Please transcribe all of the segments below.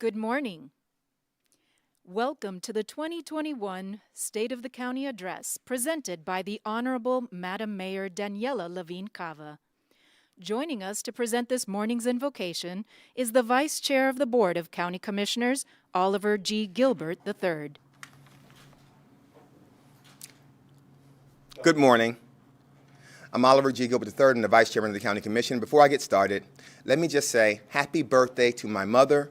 Good morning. Welcome to the 2021 State of the County Address presented by the Honorable Madam Mayor Daniella Levine Cava. Joining us to present this morning's invocation is the Vice Chair of the Board of County Commissioners, Oliver G. Gilbert III. Good morning. I'm Oliver G. Gilbert III and the Vice Chairman of the County Commission. Before I get started, let me just say happy birthday to my mother,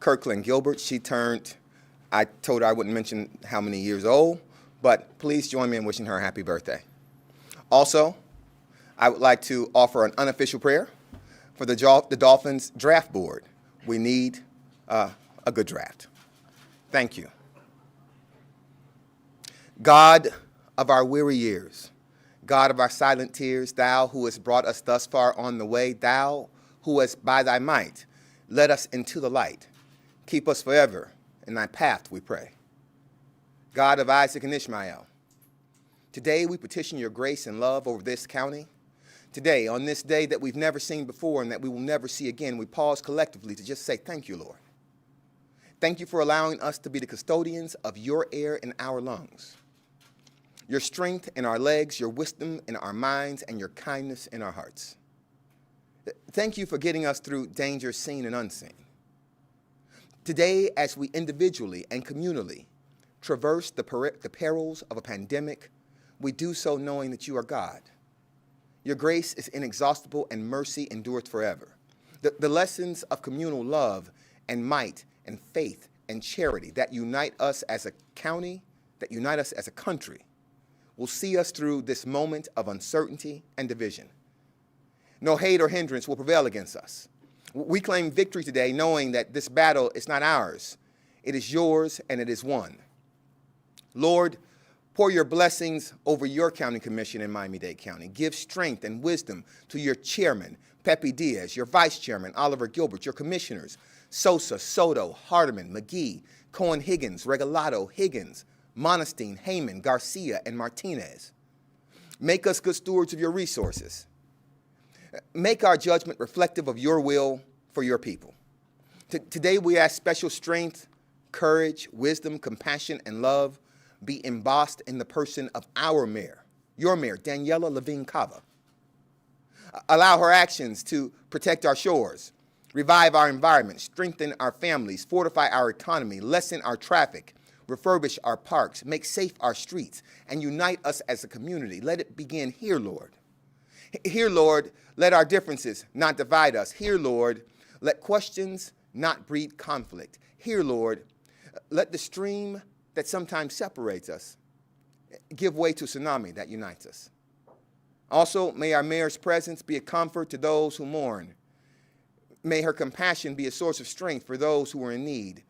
Kirkland Gilbert. I told her I wouldn't mention how many years old, but please join me in wishing her a happy birthday. Also, I would like to offer an unofficial prayer for the Dolphins draft board. We need a good draft. Thank you. God of our weary years, God of our silent tears, thou who hast brought us thus far on the way, thou who hast by thy might led us into the light, keep us forever in thy path, we pray. God of Isaac and Ishmael, today we petition your grace and love over this county. Today, on this day that we've never seen before and that we will never see again, we pause collectively to just say thank you, Lord. Thank you for allowing us to be the custodians of your air in our lungs, your strength in our legs, your wisdom in our minds, and your kindness in our hearts. Thank you for getting us through danger seen and unseen. Today, as we individually and communally traverse the perils of a pandemic, we do so knowing that you are God. Your grace is inexhaustible and mercy endureth forever. The lessons of communal love and might and faith and charity that unite us as a county, that unite us as a country, will see us through this moment of uncertainty and division. No hate or hindrance will prevail against us. We claim victory today knowing that this battle is not ours. It is yours and it is won. Lord, pour your blessings over your county commission in Miami-Dade County. Give strength and wisdom to your chairman, Pepe Diaz, your vice chairman, Oliver Gilbert, your commissioners, Sosa, Soto, Hardeman, McGee, Cohen-Higgins, Regalado, Higgins, Monestein, Heyman, Garcia, and Martinez. Make us good stewards of your resources. Make our judgment reflective of your will for your people. Today we ask special strength, courage, wisdom, compassion, and love be embossed in the person of our mayor, your mayor, Daniella Levine Cava. Allow her actions to protect our shores, revive our environment, strengthen our families, fortify our economy, lessen our traffic, refurbish our parks, make safe our streets, and unite us as a community. Let it begin here, Lord. Here, Lord, let our differences not divide us. Here, Lord, let questions not breed conflict. Here, Lord, let the stream that sometimes separates us give way to a tsunami that unites us. Also, may our mayor's presence be a comfort to those who mourn. May her compassion be a source of strength for those who are in need.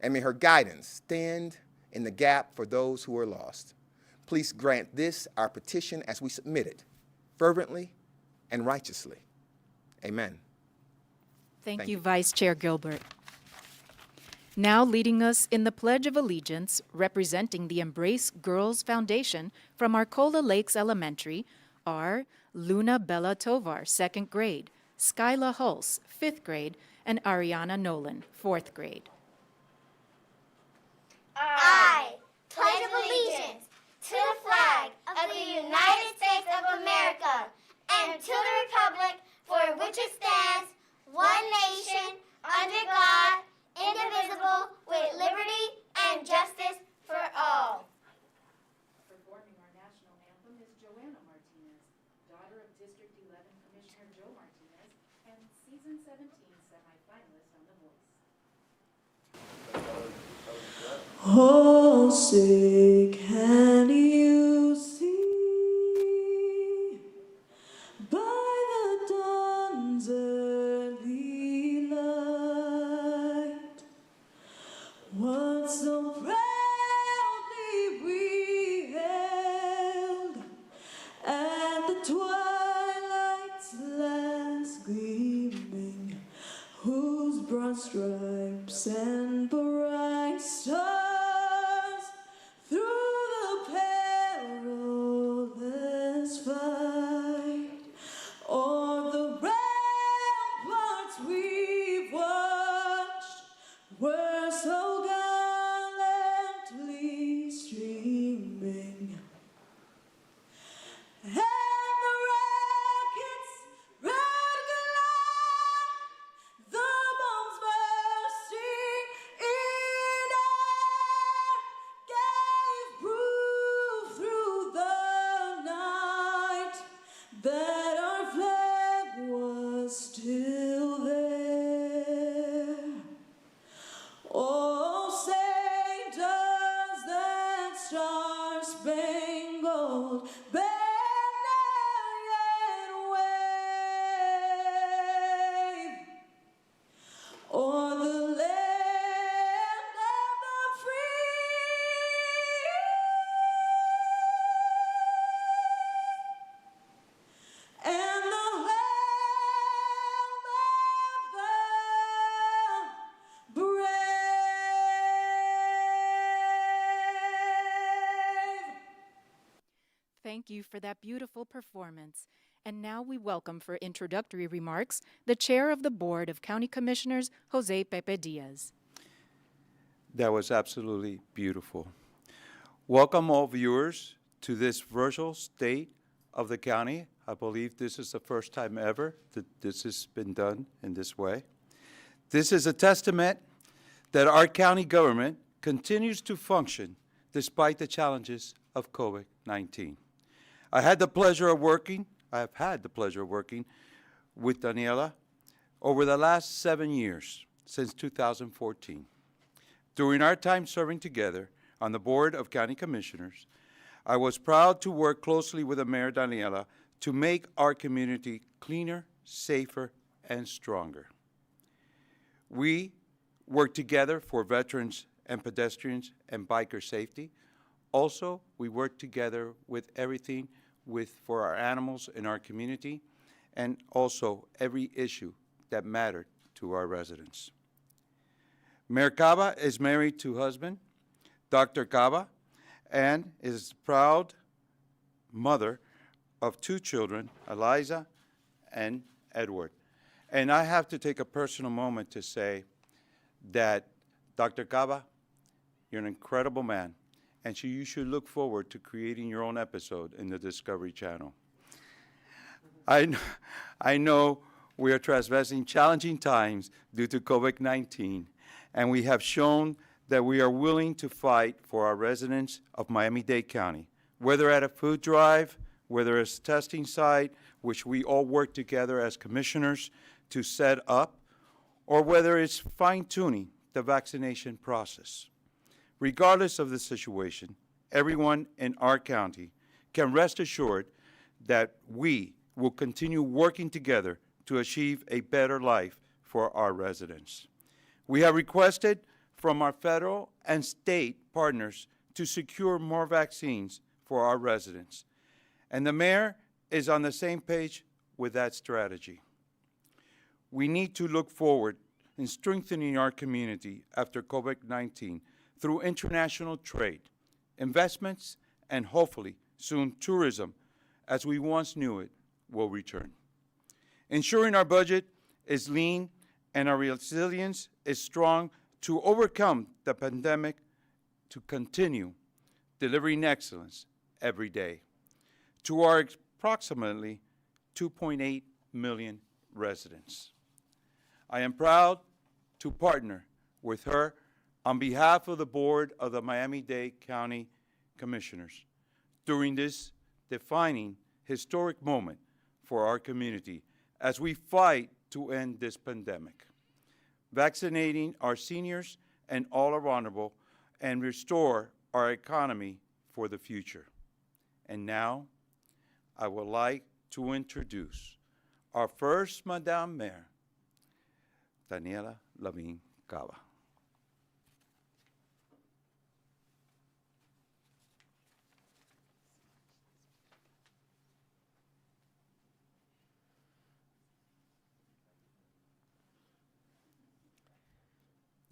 And may her guidance stand in the gap for those who are lost. Please grant this, our petition, as we submit it, fervently and righteously. Amen. Thank you, Vice Chair Gilbert. Now leading us in the Pledge of Allegiance, representing the Embrace Girls Foundation from Arcola Lakes Elementary, are Luna Bella Tovar, 2nd grade, Skyla Hulse, 5th grade, and Ariana Nolan, 4th grade. I pledge allegiance to the flag of the United States of America and to the republic for which it stands, one nation, under God, indivisible, with liberty and justice for all. Performing our national anthem is Joanna Martinez, daughter of District 11 Commissioner Joe Martinez and Season 17 semifinalist on The Voice. Oh, say, can you see by the dawn's early light what so proudly we hailed at the twilight's last gleaming, whose broad stripes and bright stars through the spangled banner yet wave o'er the land of the free and the home of the brave. Thank you for that beautiful performance. And now we welcome for introductory remarks the Chair of the Board of County Commissioners, Jose Pepe Diaz. That was absolutely beautiful. Welcome all viewers to this virtual state of the county. I believe this is the first time ever that this has been done in this way. This is a testament that our county government continues to function despite the challenges of COVID-19. I have had the pleasure of working with Daniella over the last 7 years, since 2014. During our time serving together on the Board of County Commissioners, I was proud to work closely with the Mayor Daniella to make our community cleaner, safer, and stronger. We work together for veterans and pedestrians and biker safety. Also, we work together with everything for our animals in our community, and also every issue that mattered to our residents. Mayor Cava is married to husband, Dr. Cava, and is proud mother of 2 children, Eliza and Edward. And I have to take a personal moment to say that Dr. Cava, you're an incredible man, and you should look forward to creating your own episode in the Discovery Channel. I know we are traversing challenging times due to COVID-19, and we have shown that we are willing to fight for our residents of Miami-Dade County, whether at a food drive, whether it's a testing site, which we all work together as commissioners to set up, or whether it's fine-tuning the vaccination process. Regardless of the situation, everyone in our county can rest assured that we will continue working together to achieve a better life for our residents. We have requested from our federal and state partners to secure more vaccines for our residents, and the mayor is on the same page with that strategy. We need to look forward in strengthening our community after COVID-19 through international trade, investments, and hopefully soon tourism, as we once knew it, will return. Ensuring our budget is lean and our resilience is strong to overcome the pandemic, to continue delivering excellence every day to our approximately 2.8 million residents. I am proud to partner with her on behalf of the Board of the Miami-Dade County Commissioners during this defining historic moment for our community as we fight to end this pandemic, vaccinating our seniors and all our vulnerable, and restore our economy for the future. And now, I would like to introduce our first Madam Mayor, Daniella Levine Cava.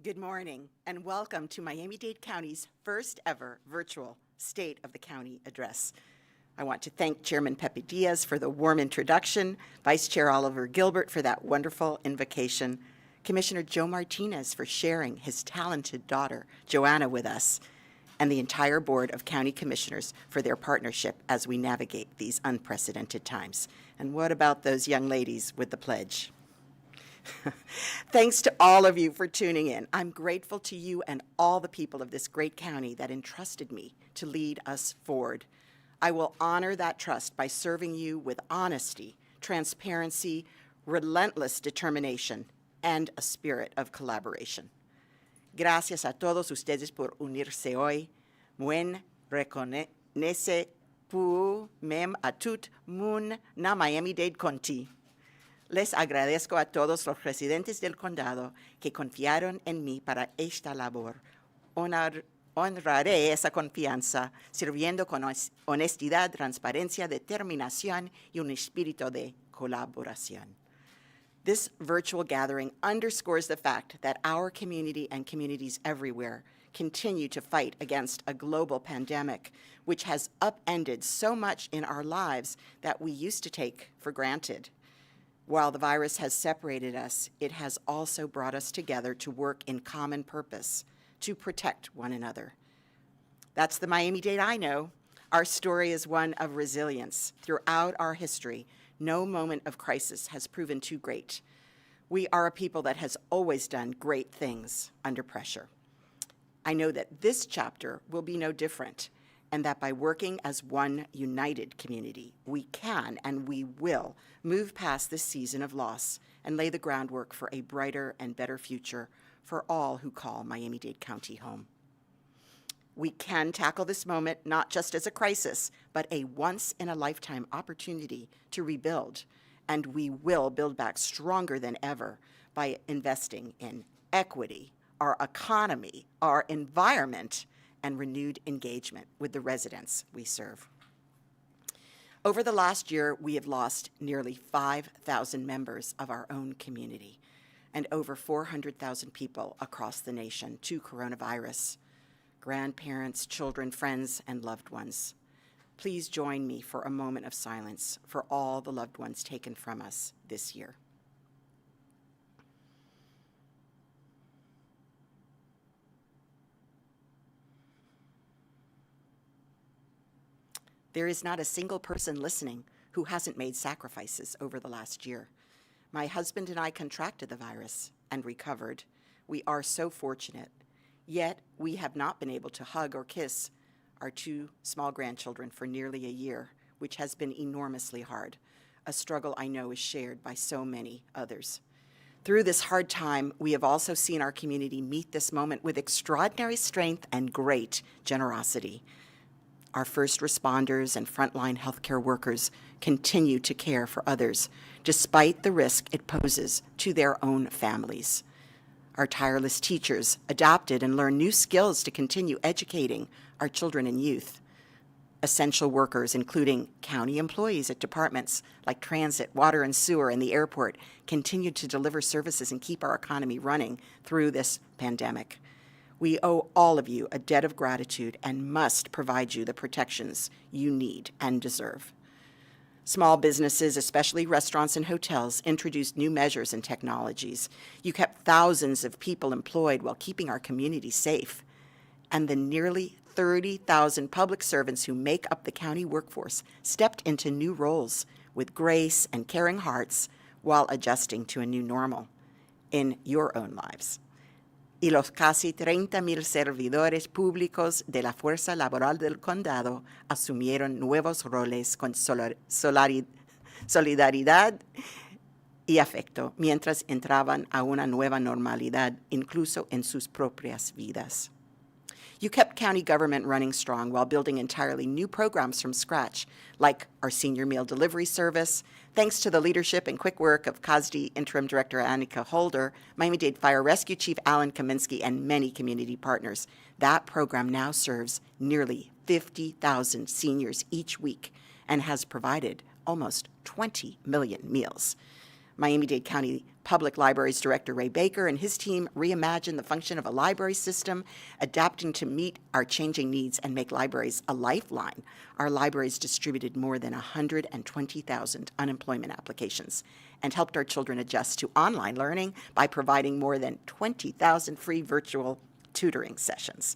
Good morning, and welcome to Miami-Dade County's first ever virtual State of the County address. I want to thank Chairman Pepe Diaz for the warm introduction, Vice Chair Oliver Gilbert for that wonderful invocation, Commissioner Joe Martinez for sharing his talented daughter, Joanna, with us, and the entire Board of County Commissioners for their partnership as we navigate these unprecedented times. And what about those young ladies with the pledge? Thanks to all of you for tuning in. I'm grateful to you and all the people of this great county that entrusted me to lead us forward. I will honor that trust by serving you with honesty, transparency, relentless determination, and a spirit of collaboration. Gracias a todos ustedes por unirse hoy. Buen nese pu mem atut mun na Miami-Dade County. Les agradezco a todos los residentes del condado que confiaron en mí para esta labor. Honraré esa confianza sirviendo con honestidad, transparencia, determinación y un espíritu de colaboración. This virtual gathering underscores the fact that our community and communities everywhere continue to fight against a global pandemic, which has upended so much in our lives that we used to take for granted. While the virus has separated us, it has also brought us together to work in common purpose, to protect one another. That's the Miami-Dade I know. Our story is one of resilience. Throughout our history, no moment of crisis has proven too great. We are a people that has always done great things under pressure. I know that this chapter will be no different, and that by working as one united community, we can and we will move past this season of loss and lay the groundwork for a brighter and better future for all who call Miami-Dade County home. We can tackle this moment not just as a crisis, but a once-in-a-lifetime opportunity to rebuild, and we will build back stronger than ever by investing in equity, our economy, our environment, and renewed engagement with the residents we serve. Over the last year, we have lost nearly 5,000 members of our own community and over 400,000 people across the nation to coronavirus, grandparents, children, friends, and loved ones. Please join me for a moment of silence for all the loved ones taken from us this year. There is not a single person listening who hasn't made sacrifices over the last year. My husband and I contracted the virus and recovered. We are so fortunate. Yet, we have not been able to hug or kiss our 2 small grandchildren for nearly a year, which has been enormously hard, a struggle I know is shared by so many others. Through this hard time, we have also seen our community meet this moment with extraordinary strength and great generosity. Our first responders and frontline healthcare workers continue to care for others, despite the risk it poses to their own families. Our tireless teachers adapted and learned new skills to continue educating our children and youth. Essential workers, including county employees at departments like transit, water and sewer, and the airport, continued to deliver services and keep our economy running through this pandemic. We owe all of you a debt of gratitude and must provide you the protections you need and deserve. Small businesses, especially restaurants and hotels, introduced new measures and technologies. You kept thousands of people employed while keeping our community safe. And the nearly 30,000 public servants who make up the county workforce stepped into new roles with grace and caring hearts while adjusting to a new normal in your own lives. Y los casi 30,000 servidores públicos de la Fuerza Laboral del Condado asumieron nuevos roles con solidaridad y afecto mientras entraban a una nueva normalidad, incluso en sus propias vidas. You kept county government running strong while building entirely new programs from scratch, like our senior meal delivery service. Thanks to the leadership and quick work of CASD Interim Director Annika Holder, Miami-Dade Fire Rescue Chief Alan Kaminsky, and many community partners, that program now serves nearly 50,000 seniors each week and has provided almost 20 million meals. Miami-Dade County Public Libraries Director Ray Baker and his team reimagined the function of a library system, adapting to meet our changing needs and make libraries a lifeline. Our libraries distributed more than 120,000 unemployment applications and helped our children adjust to online learning by providing more than 20,000 free virtual tutoring sessions.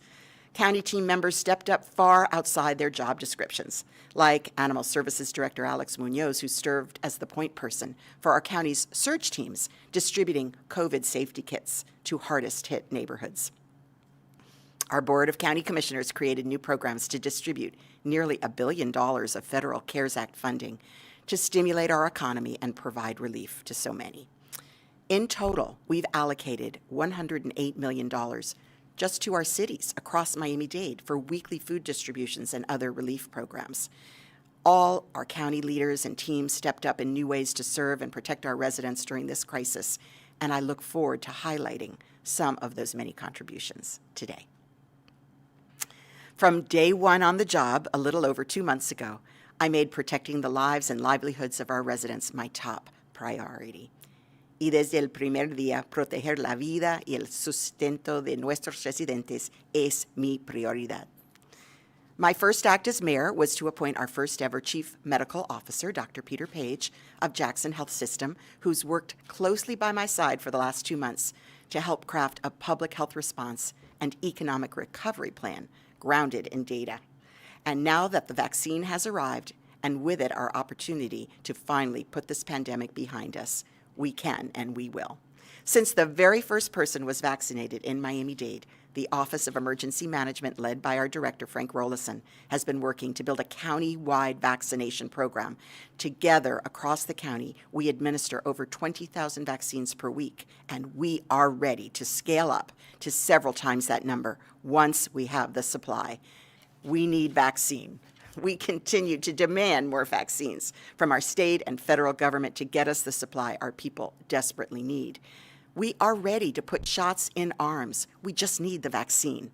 County team members stepped up far outside their job descriptions, like Animal Services Director Alex Munoz, who served as the point person for our county's search teams, distributing COVID safety kits to hardest-hit neighborhoods. Our Board of County Commissioners created new programs to distribute nearly $1 billion of federal CARES Act funding to stimulate our economy and provide relief to so many. In total, we've allocated $108 million just to our cities across Miami-Dade for weekly food distributions and other relief programs. All our county leaders and teams stepped up in new ways to serve and protect our residents during this crisis, and I look forward to highlighting some of those many contributions today. From day one on the job, a little over 2 months ago, I made protecting the lives and livelihoods of our residents my top priority. Y desde el primer día, proteger la vida y el sustento de nuestros residentes es mi prioridad. My first act as mayor was to appoint our first ever chief medical officer, Dr. Peter Page of Jackson Health System, who's worked closely by my side for the last 2 months to help craft a public health response and economic recovery plan grounded in data. And now that the vaccine has arrived, and with it our opportunity to finally put this pandemic behind us, we can and we will. Since the very first person was vaccinated in Miami-Dade, the Office of Emergency Management, led by our director, Frank Rollison, has been working to build a county-wide vaccination program. Together, across the county, we administer over 20,000 vaccines per week, and we are ready to scale up to several times that number once we have the supply. We need vaccine. We continue to demand more vaccines from our state and federal government to get us the supply our people desperately need. We are ready to put shots in arms. We just need the vaccine.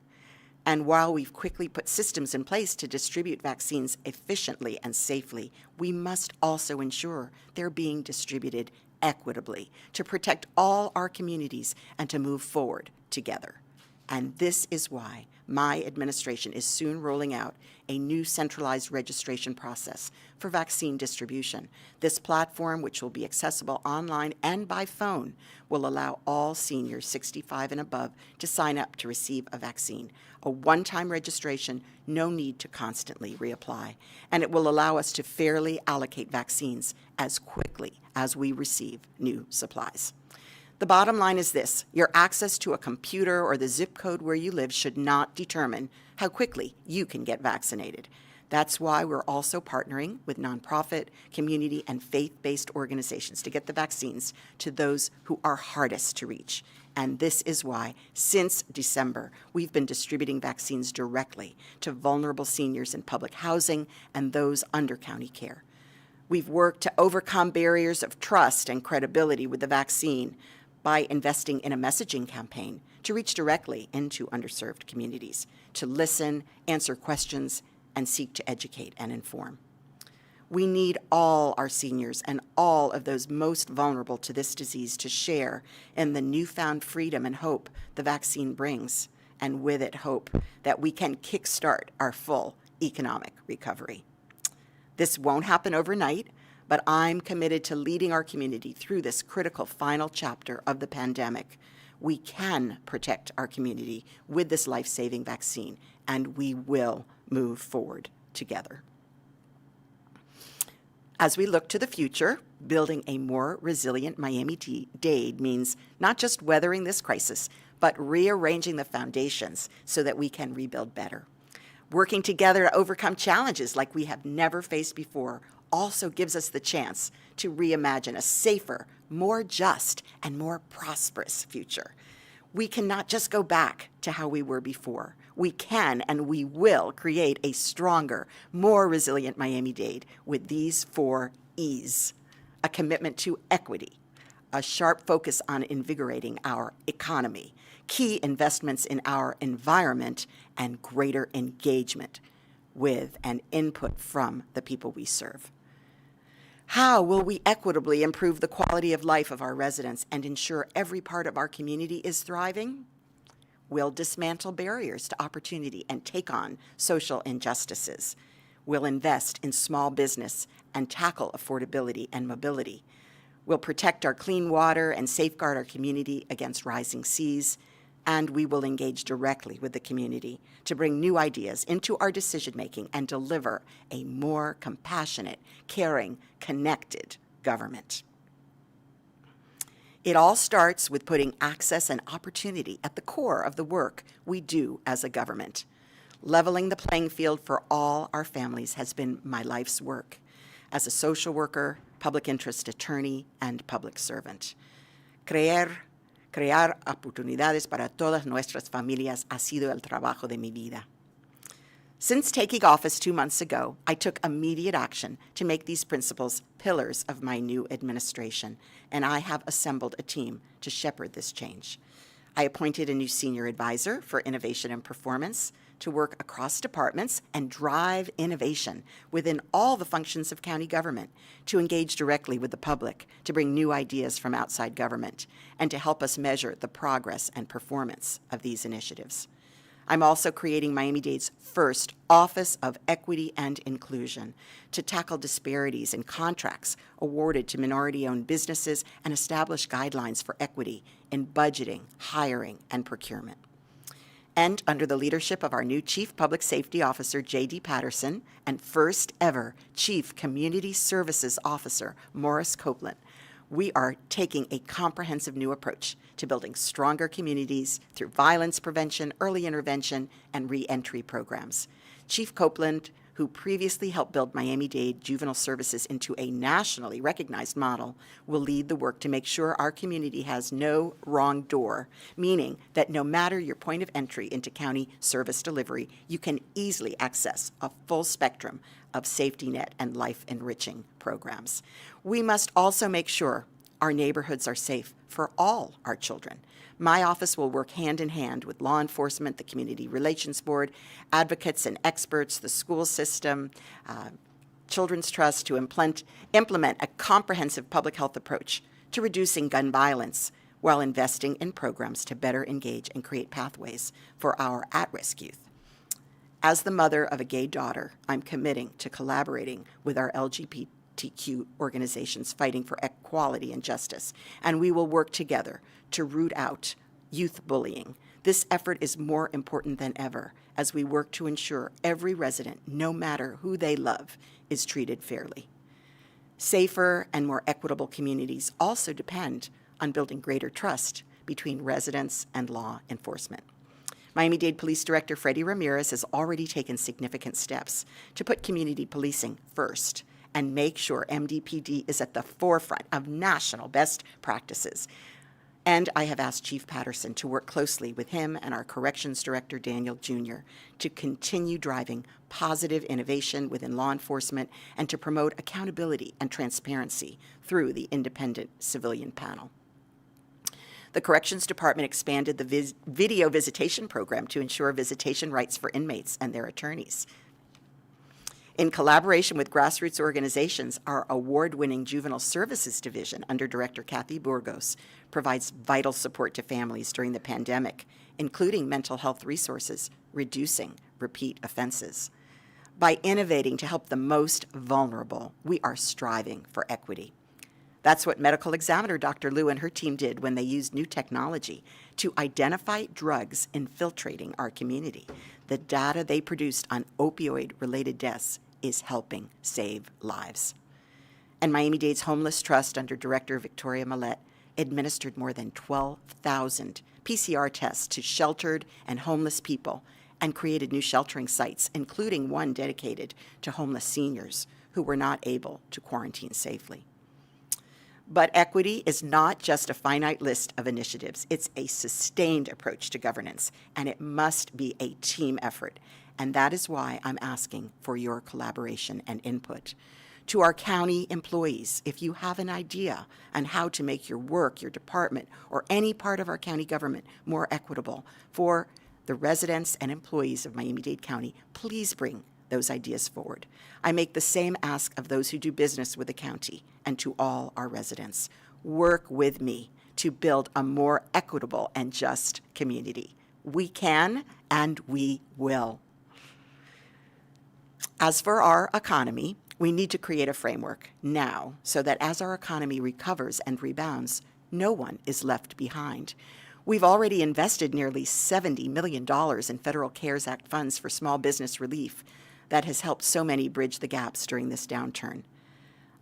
And while we've quickly put systems in place to distribute vaccines efficiently and safely, we must also ensure they're being distributed equitably to protect all our communities and to move forward together. And this is why my administration is soon rolling out a new centralized registration process for vaccine distribution. This platform, which will be accessible online and by phone, will allow all seniors 65 and above to sign up to receive a vaccine. A one-time registration, no need to constantly reapply, and it will allow us to fairly allocate vaccines as quickly as we receive new supplies. The bottom line is this: your access to a computer or the zip code where you live should not determine how quickly you can get vaccinated. That's why we're also partnering with nonprofit, community, and faith-based organizations to get the vaccines to those who are hardest to reach. And this is why, since December, we've been distributing vaccines directly to vulnerable seniors in public housing and those under county care. We've worked to overcome barriers of trust and credibility with the vaccine by investing in a messaging campaign to reach directly into underserved communities, to listen, answer questions, and seek to educate and inform. We need all our seniors and all of those most vulnerable to this disease to share in the newfound freedom and hope the vaccine brings, and with it hope that we can kickstart our full economic recovery. This won't happen overnight, but I'm committed to leading our community through this critical final chapter of the pandemic. We can protect our community with this life-saving vaccine, and we will move forward together. As we look to the future, building a more resilient Miami-Dade means not just weathering this crisis, but rearranging the foundations so that we can rebuild better. Working together to overcome challenges like we have never faced before also gives us the chance to reimagine a safer, more just, and more prosperous future. We cannot just go back to how we were before. We can and we will create a stronger, more resilient Miami-Dade with these 4 E's: a commitment to equity, a sharp focus on invigorating our economy, key investments in our environment, and greater engagement with and input from the people we serve. How will we equitably improve the quality of life of our residents and ensure every part of our community is thriving? We'll dismantle barriers to opportunity and take on social injustices. We'll invest in small business and tackle affordability and mobility. We'll protect our clean water and safeguard our community against rising seas. And we will engage directly with the community to bring new ideas into our decision-making and deliver a more compassionate, caring, connected government. It all starts with putting access and opportunity at the core of the work we do as a government. Leveling the playing field for all our families has been my life's work as a social worker, public interest attorney, and public servant. Creer, Crear oportunidades para todas nuestras familias ha sido el trabajo de mi vida. Since taking office 2 months ago, I took immediate action to make these principles pillars of my new administration, and I have assembled a team to shepherd this change. I appointed a new senior advisor for innovation and performance to work across departments and drive innovation within all the functions of county government, to engage directly with the public, to bring new ideas from outside government, and to help us measure the progress and performance of these initiatives. I'm also creating Miami-Dade's first Office of Equity and Inclusion to tackle disparities in contracts awarded to minority-owned businesses and establish guidelines for equity in budgeting, hiring, and procurement. And under the leadership of our new Chief Public Safety Officer, J.D. Patterson, and first ever Chief Community Services Officer, Morris Copeland, we are taking a comprehensive new approach to building stronger communities through violence prevention, early intervention, and reentry programs. Chief Copeland, who previously helped build Miami-Dade Juvenile Services into a nationally recognized model, will lead the work to make sure our community has no wrong door, meaning that no matter your point of entry into county service delivery, you can easily access a full spectrum of safety net and life-enriching programs. We must also make sure our neighborhoods are safe for all our children. My office will work hand in hand with law enforcement, the Community Relations Board, advocates and experts, the school system, Children's Trust to implement a comprehensive public health approach to reducing gun violence while investing in programs to better engage and create pathways for our at-risk youth. As the mother of a gay daughter, I'm committing to collaborating with our LGBTQ organizations fighting for equality and justice, and we will work together to root out youth bullying. This effort is more important than ever as we work to ensure every resident, no matter who they love, is treated fairly. Safer and more equitable communities also depend on building greater trust between residents and law enforcement. Miami-Dade Police Director Freddie Ramirez has already taken significant steps to put community policing first and make sure MDPD is at the forefront of national best practices. And I have asked Chief Patterson to work closely with him and our Corrections Director, Daniel Jr., to continue driving positive innovation within law enforcement and to promote accountability and transparency through the independent civilian panel. The Corrections Department expanded the video visitation program to ensure visitation rights for inmates and their attorneys. In collaboration with grassroots organizations, our award-winning Juvenile Services Division under Director Kathy Burgos provides vital support to families during the pandemic, including mental health resources, reducing repeat offenses. By innovating to help the most vulnerable, we are striving for equity. That's what medical examiner Dr. Liu and her team did when they used new technology to identify drugs infiltrating our community. The data they produced on opioid-related deaths is helping save lives. And Miami-Dade's Homeless Trust under Director Victoria Millette administered more than 12,000 PCR tests to sheltered and homeless people and created new sheltering sites, including one dedicated to homeless seniors who were not able to quarantine safely. But equity is not just a finite list of initiatives. It's a sustained approach to governance, and it must be a team effort. And that is why I'm asking for your collaboration and input. To our county employees, if you have an idea on how to make your work, your department, or any part of our county government more equitable for the residents and employees of Miami-Dade County, please bring those ideas forward. I make the same ask of those who do business with the county and to all our residents. Work with me to build a more equitable and just community. We can and we will. As for our economy, we need to create a framework now so that as our economy recovers and rebounds, no one is left behind. We've already invested nearly $70 million in federal CARES Act funds for small business relief that has helped so many bridge the gaps during this downturn.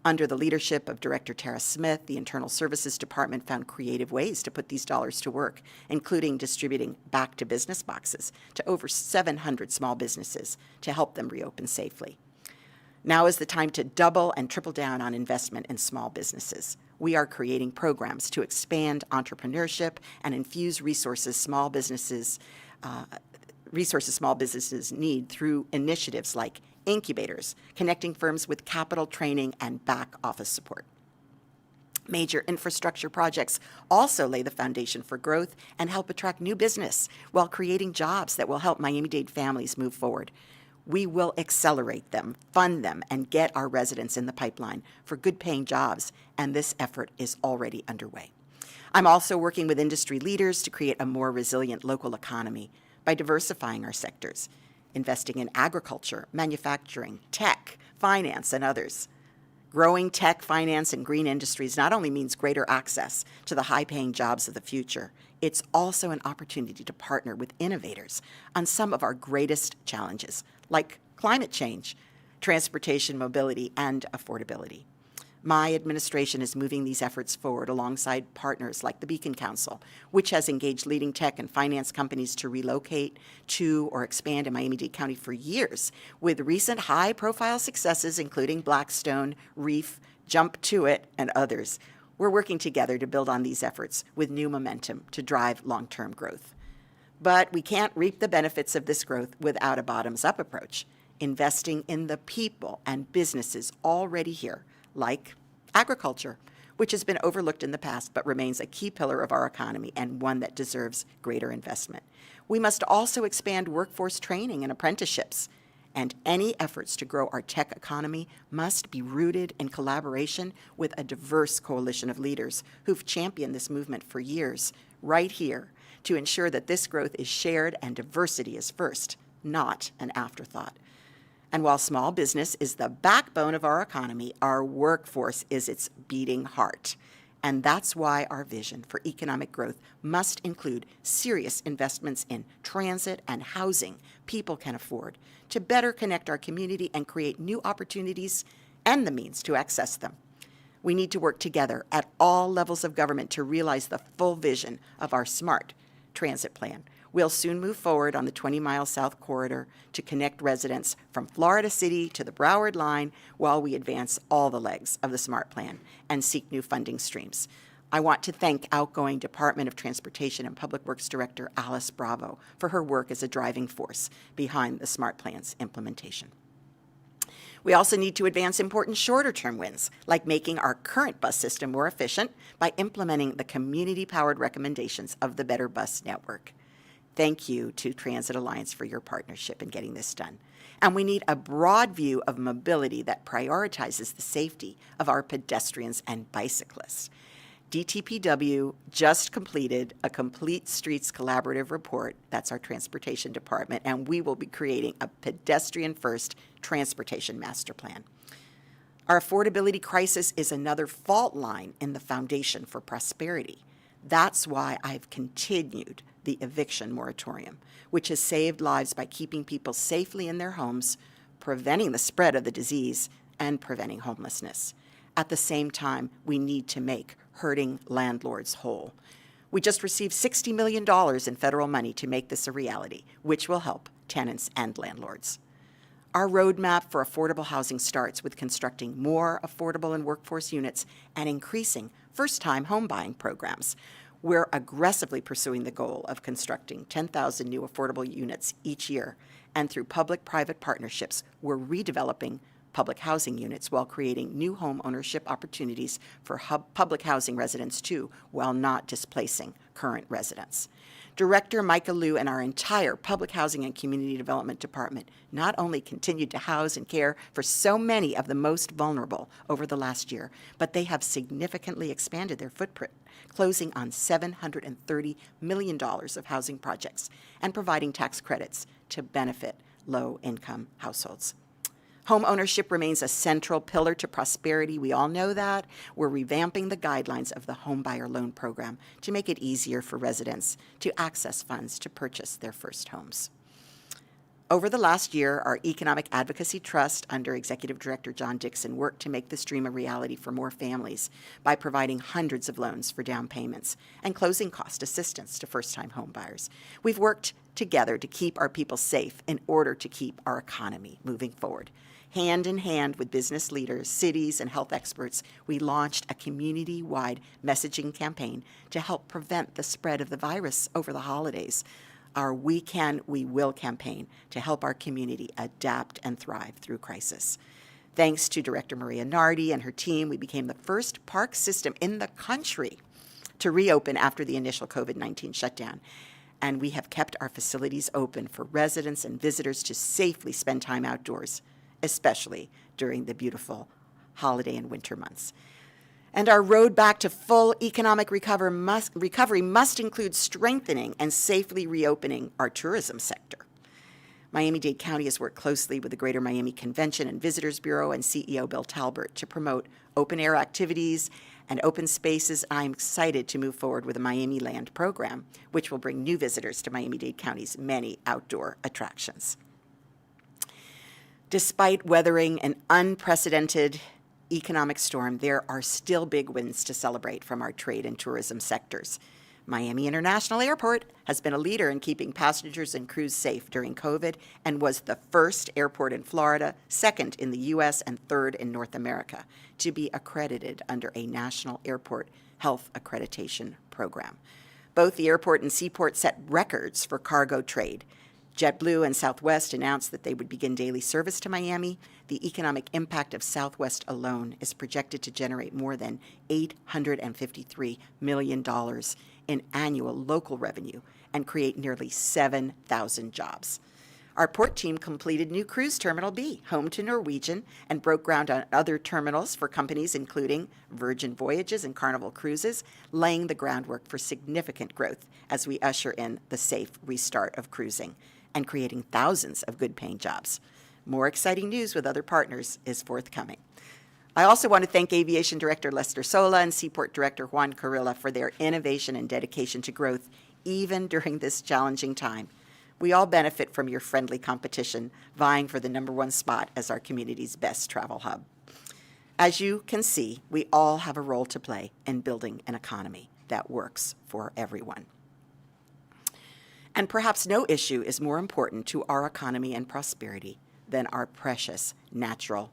Under the leadership of Director Tara Smith, the Internal Services Department found creative ways to put these dollars to work, including distributing back-to-business boxes to over 700 small businesses to help them reopen safely. Now is the time to double and triple down on investment in small businesses. we are creating programs to expand entrepreneurship and infuse resources small businesses need through initiatives like incubators, connecting firms with capital training and back office support. Major infrastructure projects also lay the foundation for growth and help attract new business while creating jobs that will help Miami-Dade families move forward. We will accelerate them, fund them, and get our residents in the pipeline for good-paying jobs, and this effort is already underway. I'm also working with industry leaders to create a more resilient local economy by diversifying our sectors, investing in agriculture, manufacturing, tech, finance, and others. Growing tech, finance, and green industries not only means greater access to the high-paying jobs of the future, it's also an opportunity to partner with innovators on some of our greatest challenges, like climate change, transportation mobility, and affordability. My administration is moving these efforts forward alongside partners like the Beacon Council, which has engaged leading tech and finance companies to relocate to or expand in Miami-Dade County for years, with recent high-profile successes including Blackstone, Reef, Jump to It, and others. We're working together to build on these efforts with new momentum to drive long-term growth. But we can't reap the benefits of this growth without a bottoms-up approach, investing in the people and businesses already here, like agriculture, which has been overlooked in the past but remains a key pillar of our economy and one that deserves greater investment. We must also expand workforce training and apprenticeships, and any efforts to grow our tech economy must be rooted in collaboration with a diverse coalition of leaders who've championed this movement for years, right here, to ensure that this growth is shared and diversity is first, not an afterthought. And while small business is the backbone of our economy, our workforce is its beating heart. And that's why our vision for economic growth must include serious investments in transit and housing people can afford to better connect our community and create new opportunities and the means to access them. We need to work together at all levels of government to realize the full vision of our SMART transit plan. We'll soon move forward on the 20-mile South Corridor to connect residents from Florida City to the Broward Line while we advance all the legs of the SMART plan and seek new funding streams. I want to thank outgoing Department of Transportation and Public Works Director Alice Bravo for her work as a driving force behind the SMART plan's implementation. We also need to advance important shorter-term wins, like making our current bus system more efficient by implementing the community-powered recommendations of the Better Bus Network. Thank you to Transit Alliance for your partnership in getting this done. And we need a broad view of mobility that prioritizes the safety of our pedestrians and bicyclists. DTPW just completed a Complete Streets Collaborative report, that's our transportation department, and we will be creating a pedestrian-first transportation master plan. Our affordability crisis is another fault line in the foundation for prosperity. That's why I've continued the eviction moratorium, which has saved lives by keeping people safely in their homes, preventing the spread of the disease, and preventing homelessness. At the same time, we need to make hurting landlords whole. We just received $60 million in federal money to make this a reality, which will help tenants and landlords. Our roadmap for affordable housing starts with constructing more affordable and workforce units and increasing first-time home buying programs. We're aggressively pursuing the goal of constructing 10,000 new affordable units each year, and through public-private partnerships, we're redeveloping public housing units while creating new home ownership opportunities for public housing residents too, while not displacing current residents. Director Micah Liu and our entire Public Housing and Community Development Department not only continued to house and care for so many of the most vulnerable over the last year, but they have significantly expanded their footprint, closing on $730 million of housing projects and providing tax credits to benefit low-income households. Home ownership remains a central pillar to prosperity. We all know that. We're revamping the guidelines of the Home Buyer Loan Program to make it easier for residents to access funds to purchase their first homes. Over the last year, our Economic Advocacy Trust, under Executive Director John Dixon, worked to make this dream a reality for more families by providing hundreds of loans for down payments and closing cost assistance to first-time home buyers. We've worked together to keep our people safe in order to keep our economy moving forward. Hand in hand with business leaders, cities, and health experts, we launched a community-wide messaging campaign to help prevent the spread of the virus over the holidays. Our We Can, We Will campaign to help our community adapt and thrive through crisis. Thanks to Director Maria Nardi and her team, we became the first park system in the country to reopen after the initial COVID-19 shutdown. And we have kept our facilities open for residents and visitors to safely spend time outdoors, especially during the beautiful holiday and winter months. And our road back to full economic recovery must include strengthening and safely reopening our tourism sector. Miami-Dade County has worked closely with the Greater Miami Convention and Visitors Bureau and CEO Bill Talbert to promote open-air activities and open spaces. I'm excited to move forward with a Miami Land program, which will bring new visitors to Miami-Dade County's many outdoor attractions. Despite weathering an unprecedented economic storm, there are still big wins to celebrate from our trade and tourism sectors. Miami International Airport has been a leader in keeping passengers and crews safe during COVID and was the first airport in Florida, second in the U.S., and third in North America to be accredited under a National Airport Health Accreditation Program. Both the airport and seaport set records for cargo trade. JetBlue and Southwest announced that they would begin daily service to Miami. The economic impact of Southwest alone is projected to generate more than $853 million in annual local revenue and create nearly 7,000 jobs. Our port team completed new Cruise Terminal B, home to Norwegian, and broke ground on other terminals for companies including Virgin Voyages and Carnival Cruises, laying the groundwork for significant growth as we usher in the safe restart of cruising and creating thousands of good-paying jobs. More exciting news with other partners is forthcoming. I also want to thank Aviation Director Lester Sola and Seaport Director Juan Carrilla for their innovation and dedication to growth, even during this challenging time. We all benefit from your friendly competition, vying for the #1 spot as our community's best travel hub. As you can see, we all have a role to play in building an economy that works for everyone. And perhaps no issue is more important to our economy and prosperity than our precious natural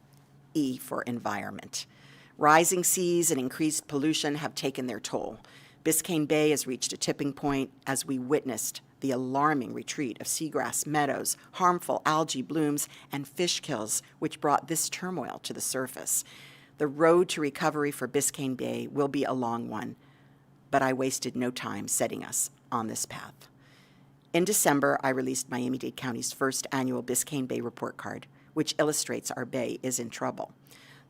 E for environment. Rising seas and increased pollution have taken their toll. Biscayne Bay has reached a tipping point as we witnessed the alarming retreat of seagrass meadows, harmful algae blooms, and fish kills, which brought this turmoil to the surface. The road to recovery for Biscayne Bay will be a long one, but I wasted no time setting us on this path. In December, I released Miami-Dade County's first annual Biscayne Bay report card, which illustrates our bay is in trouble.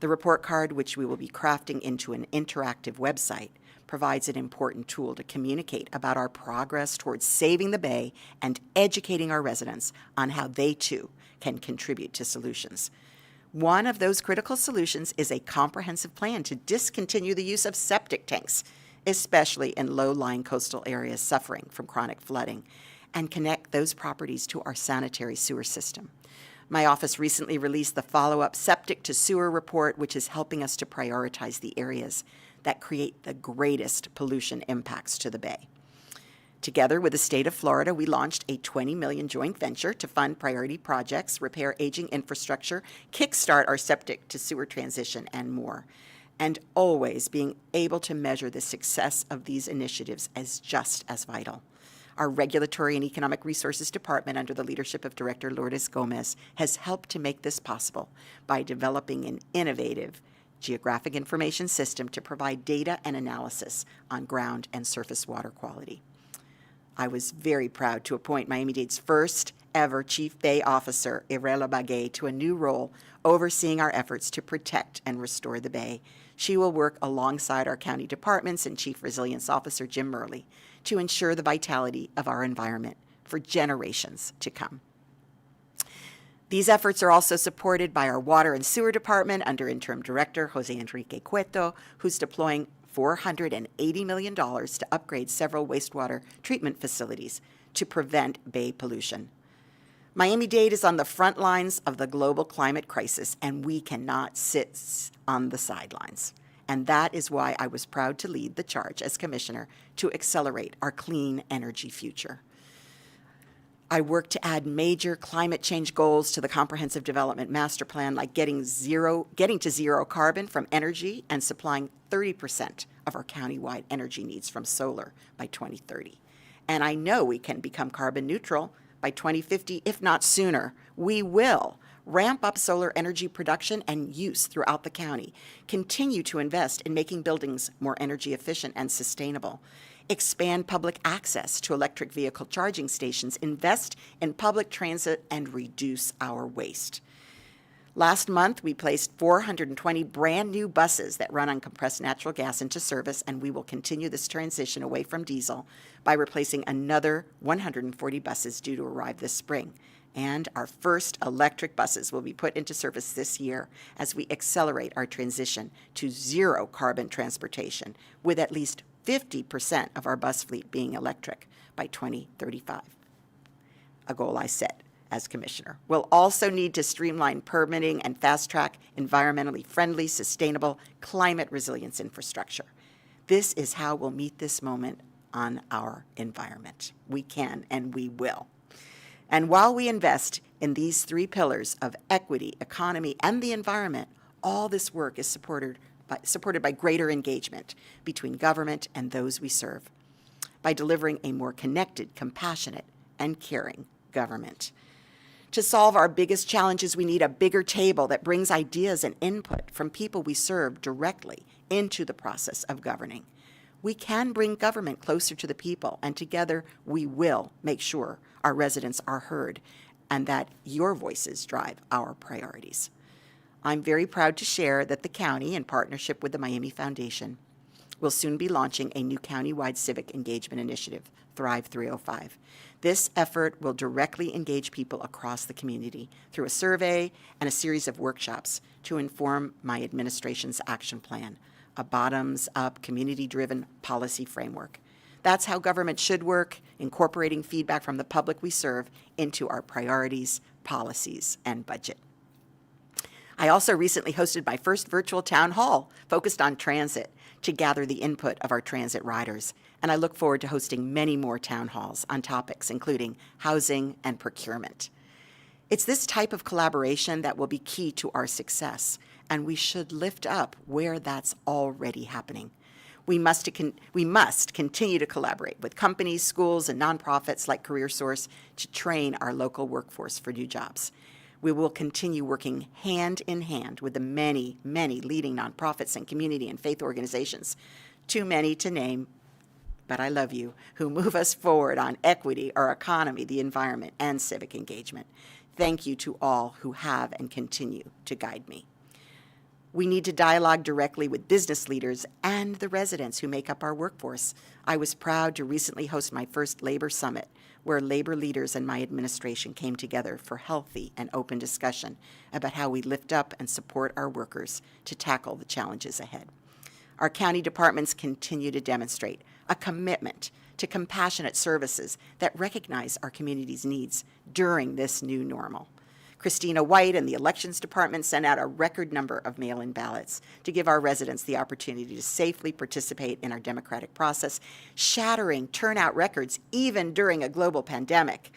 The report card, which we will be crafting into an interactive website, provides an important tool to communicate about our progress towards saving the bay and educating our residents on how they, too, can contribute to solutions. One of those critical solutions is a comprehensive plan to discontinue the use of septic tanks, especially in low-lying coastal areas suffering from chronic flooding, and connect those properties to our sanitary sewer system. My office recently released the follow-up Septic to Sewer report, which is helping us to prioritize the areas that create the greatest pollution impacts to the bay. Together with the state of Florida, we launched a $20 million joint venture to fund priority projects, repair aging infrastructure, kickstart our septic to sewer transition, and more. And always being able to measure the success of these initiatives as just as vital. Our Regulatory and Economic Resources Department, under the leadership of Director Lourdes Gomez, has helped to make this possible by developing an innovative geographic information system to provide data and analysis on ground and surface water quality. I was very proud to appoint Miami-Dade's first ever Chief Bay Officer, Irela Bagay, to a new role overseeing our efforts to protect and restore the bay. She will work alongside our county departments and Chief Resilience Officer Jim Murley to ensure the vitality of our environment for generations to come. These efforts are also supported by our Water and Sewer Department under Interim Director Jose Enrique Cueto, who's deploying $480 million to upgrade several wastewater treatment facilities to prevent bay pollution. Miami-Dade is on the front lines of the global climate crisis, and we cannot sit on the sidelines. And that is why I was proud to lead the charge as commissioner to accelerate our clean energy future. I work to add major climate change goals to the Comprehensive Development Master Plan, like getting to zero carbon from energy and supplying 30% of our countywide energy needs from solar by 2030. And I know we can become carbon neutral by 2050, if not sooner. We will ramp up solar energy production and use throughout the county, continue to invest in making buildings more energy efficient and sustainable, expand public access to electric vehicle charging stations, invest in public transit, and reduce our waste. Last month, we placed 420 brand new buses that run on compressed natural gas into service, and we will continue this transition away from diesel by replacing another 140 buses due to arrive this spring. And our first electric buses will be put into service this year as we accelerate our transition to zero carbon transportation, with at least 50% of our bus fleet being electric by 2035, a goal I set as commissioner. We'll also need to streamline permitting and fast-track environmentally friendly, sustainable, climate resilience infrastructure. This is how we'll meet this moment on our environment. We can and we will. And while we invest in these three pillars of equity, economy, and the environment, all this work is supported by greater engagement between government and those we serve, by delivering a more connected, compassionate, and caring government. To solve our biggest challenges, we need a bigger table that brings ideas and input from people we serve directly into the process of governing. We can bring government closer to the people, and together we will make sure our residents are heard and that your voices drive our priorities. I'm very proud to share that the county, in partnership with the Miami Foundation, will soon be launching a new countywide civic engagement initiative, Thrive 305. This effort will directly engage people across the community through a survey and a series of workshops to inform my administration's action plan, a bottoms-up, community-driven policy framework. That's how government should work, incorporating feedback from the public we serve into our priorities, policies, and budget. I also recently hosted my first virtual town hall focused on transit to gather the input of our transit riders, and I look forward to hosting many more town halls on topics including housing and procurement. It's this type of collaboration that will be key to our success, and we should lift up where that's already happening. We must continue to collaborate with companies, schools, and nonprofits like CareerSource to train our local workforce for new jobs. We will continue working hand in hand with the many, many leading nonprofits and community and faith organizations, too many to name, but I love you, who move us forward on equity, our economy, the environment, and civic engagement. Thank you to all who have and continue to guide me. We need to dialogue directly with business leaders and the residents who make up our workforce. I was proud to recently host my first labor summit, where labor leaders and my administration came together for healthy and open discussion about how we lift up and support our workers to tackle the challenges ahead. Our county departments continue to demonstrate a commitment to compassionate services that recognize our community's needs during this new normal. Christina White and the Elections Department sent out a record number of mail-in ballots to give our residents the opportunity to safely participate in our democratic process, shattering turnout records even during a global pandemic.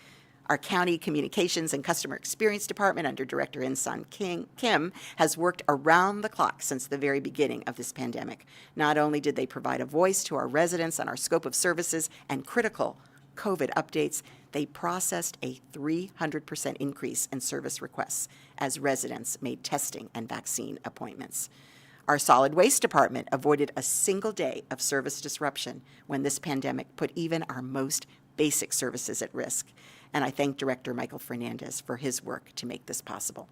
Our County Communications and Customer Experience Department, under Director Insan Kim, has worked around the clock since the very beginning of this pandemic. Not only did they provide a voice to our residents on our scope of services and critical COVID updates, they processed a 300% increase in service requests as residents made testing and vaccine appointments. Our Solid Waste Department avoided a single day of service disruption when this pandemic put even our most basic services at risk. And I thank Director Michael Fernandez for his work to make this possible.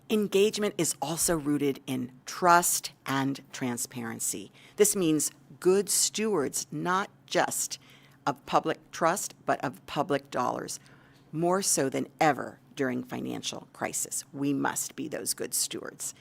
Engagement is also rooted in trust and transparency. This means good stewards, not just of public trust, but of public dollars. More so than ever during financial crisis, we must be those good stewards.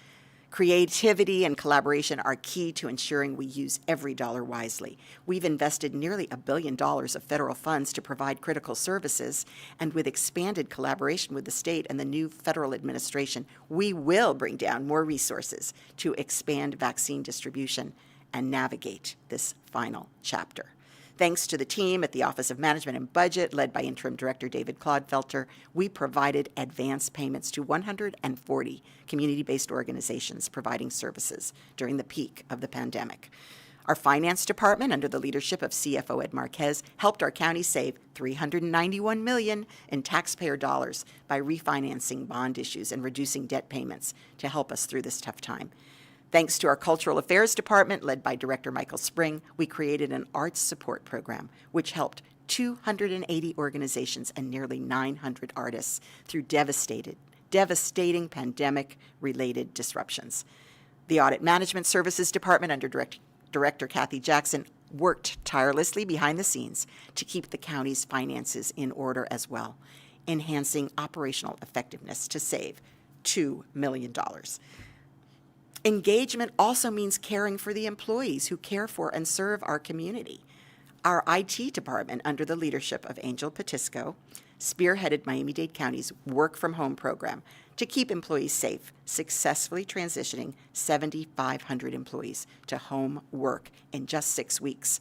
Creativity and collaboration are key to ensuring we use every dollar wisely. We've invested nearly $1 billion of federal funds to provide critical services, and with expanded collaboration with the state and the new federal administration, we will bring down more resources to expand vaccine distribution and navigate this final chapter. Thanks to the team at the Office of Management and Budget, led by Interim Director David Clodfelter, we provided advance payments to 140 community-based organizations providing services during the peak of the pandemic. Our finance department, under the leadership of CFO Ed Marquez, helped our county save $391 million in taxpayer dollars by refinancing bond issues and reducing debt payments to help us through this tough time. Thanks to our Cultural Affairs Department, led by Director Michael Spring, we created an arts support program which helped 280 organizations and nearly 900 artists through devastating pandemic-related disruptions. The Audit Management Services Department, under Director Kathy Jackson, worked tirelessly behind the scenes to keep the county's finances in order as well, enhancing operational effectiveness to save $2 million. Engagement also means caring for the employees who care for and serve our community. Our IT department, under the leadership of Angel Patisco, spearheaded Miami-Dade County's Work From Home program to keep employees safe, successfully transitioning 7,500 employees to home work in just 6 weeks.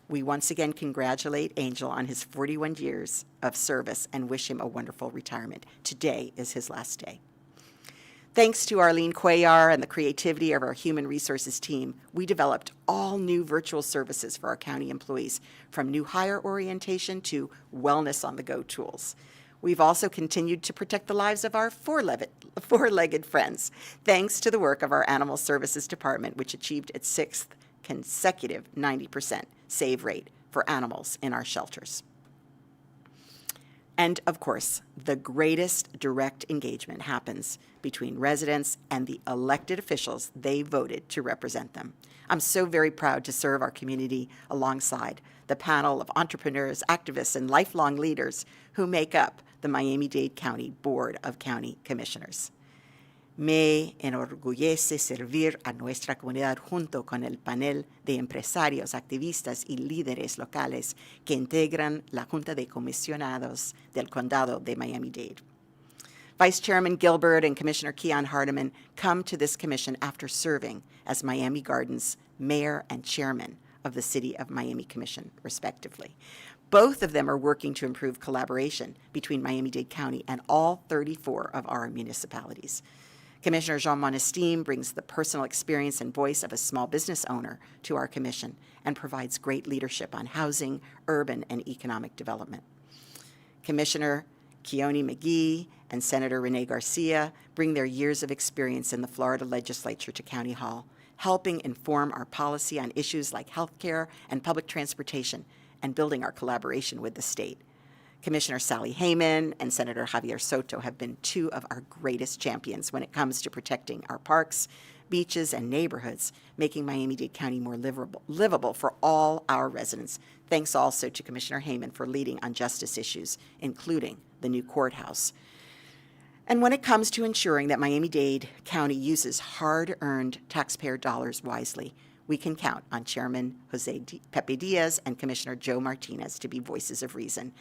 We once again congratulate Angel on his 41 years of service and wish him a wonderful retirement. Today is his last day. Thanks to Arlene Cuellar and the creativity of our human resources team, we developed all new virtual services for our county employees, from new hire orientation to wellness on the go tools. We've also continued to protect the lives of our four-legged friends, thanks to the work of our Animal Services Department, which achieved its 6th consecutive 90% save rate for animals in our shelters. And, of course, the greatest direct engagement happens between residents and the elected officials they voted to represent them. I'm so very proud to serve our community alongside the panel of entrepreneurs, activists, and lifelong leaders who make up the Miami-Dade County Board of County Commissioners. Me enorgullece servir a nuestra comunidad junto con el panel de empresarios, activistas y líderes locales que integran la Junta de Comisionados del Condado de Miami-Dade. Vice Chairman Gilbert and Commissioner Keon Hardiman come to this commission after serving as Miami Gardens mayor and chairman of the City of Miami Commission, respectively. Both of them are working to improve collaboration between Miami-Dade County and all 34 of our municipalities. Commissioner Jean Monestime brings the personal experience and voice of a small business owner to our commission and provides great leadership on housing, urban, and economic development. Commissioner Keone McGee and Senator Rene Garcia bring their years of experience in the Florida legislature to County Hall, helping inform our policy on issues like health care and public transportation and building our collaboration with the state. Commissioner Sally Hayman and Senator Javier Soto have been two of our greatest champions when it comes to protecting our parks, beaches, and neighborhoods, making Miami-Dade County more livable for all our residents. Thanks also to Commissioner Hayman for leading on justice issues, including the new courthouse. And when it comes to ensuring that Miami-Dade County uses hard-earned taxpayer dollars wisely, we can count on Chairman Pepe Diaz and Commissioner Joe Martinez to be voices of reason.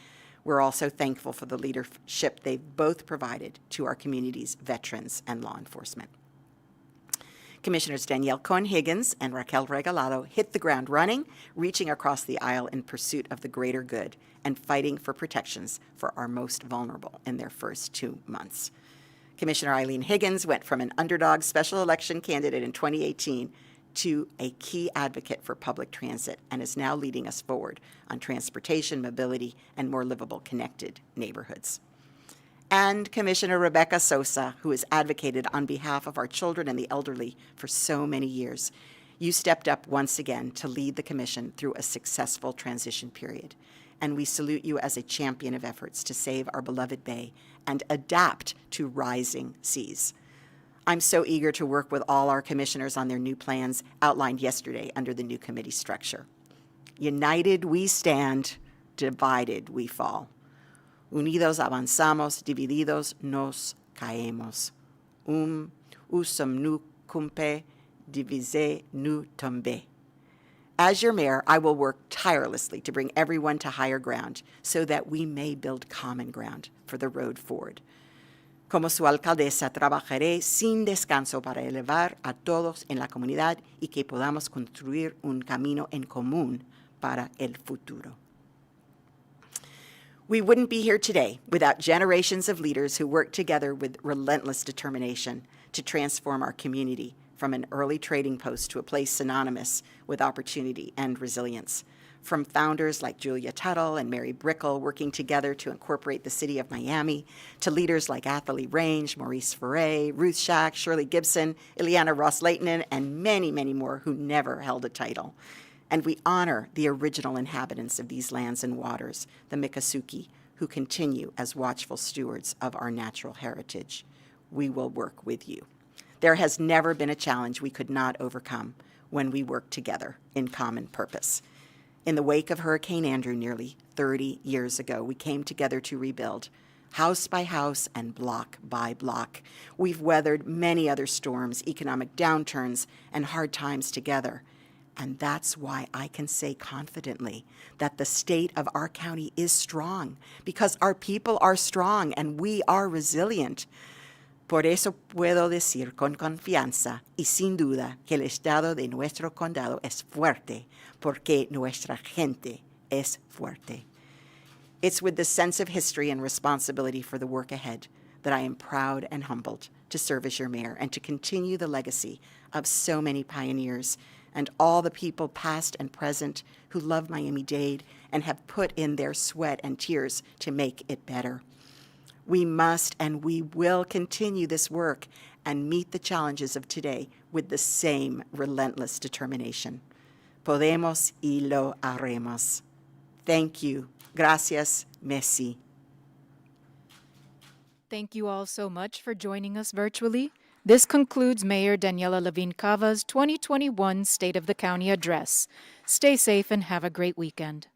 We're also thankful for the leadership they've both provided to our community's veterans and law enforcement. Commissioners Danielle Cohen-Higgins and Raquel Regalado hit the ground running, reaching across the aisle in pursuit of the greater good and fighting for protections for our most vulnerable in their first 2 months. Commissioner Eileen Higgins went from an underdog special election candidate in 2018 to a key advocate for public transit and is now leading us forward on transportation, mobility, and more livable, connected neighborhoods. And Commissioner Rebecca Sosa, who has advocated on behalf of our children and the elderly for so many years. You stepped up once again to lead the commission through a successful transition period, and we salute you as a champion of efforts to save our beloved Bay and adapt to rising seas. I'm so eager to work with all our commissioners on their new plans outlined yesterday under the new committee structure. United we stand, divided we fall. Unidos avanzamos, divididos nos caemos. Usum nu cumpe, divise nu tombe. As your mayor, I will work tirelessly to bring everyone to higher ground so that we may build common ground for the road forward. Como su alcaldesa, trabajaré sin descanso para elevar a todos en la comunidad y que podamos construir un camino en común para el futuro. We wouldn't be here today without generations of leaders who worked together with relentless determination to transform our community from an early trading post to a place synonymous with opportunity and resilience. From founders like Julia Tuttle and Mary Brickell working together to incorporate the city of Miami, to leaders like Athalie Range, Maurice Ferre, Ruth Shack, Shirley Gibson, Ileana Ross-Leighton, and many, many more who never held a title. And we honor the original inhabitants of these lands and waters, the Miccosukee, who continue as watchful stewards of our natural heritage. We will work with you. There has never been a challenge we could not overcome when we work together in common purpose. In the wake of Hurricane Andrew nearly 30 years ago, we came together to rebuild, house by house and block by block. We've weathered many other storms, economic downturns, and hard times together. And that's why I can say confidently that the state of our county is strong, because our people are strong and we are resilient. Por eso puedo decir con confianza y sin duda que el estado de nuestro condado es fuerte, porque nuestra gente es fuerte. It's with the sense of history and responsibility for the work ahead that I am proud and humbled to serve as your mayor and to continue the legacy of so many pioneers and all the people past and present who love Miami-Dade and have put in their sweat and tears to make it better. We must and we will continue this work and meet the challenges of today with the same relentless determination. Podemos y lo haremos. Thank you. Gracias. Merci. Thank you all so much for joining us virtually. This concludes Mayor Daniella Levine Cava's 2021 State of the County Address. Stay safe and have a great weekend.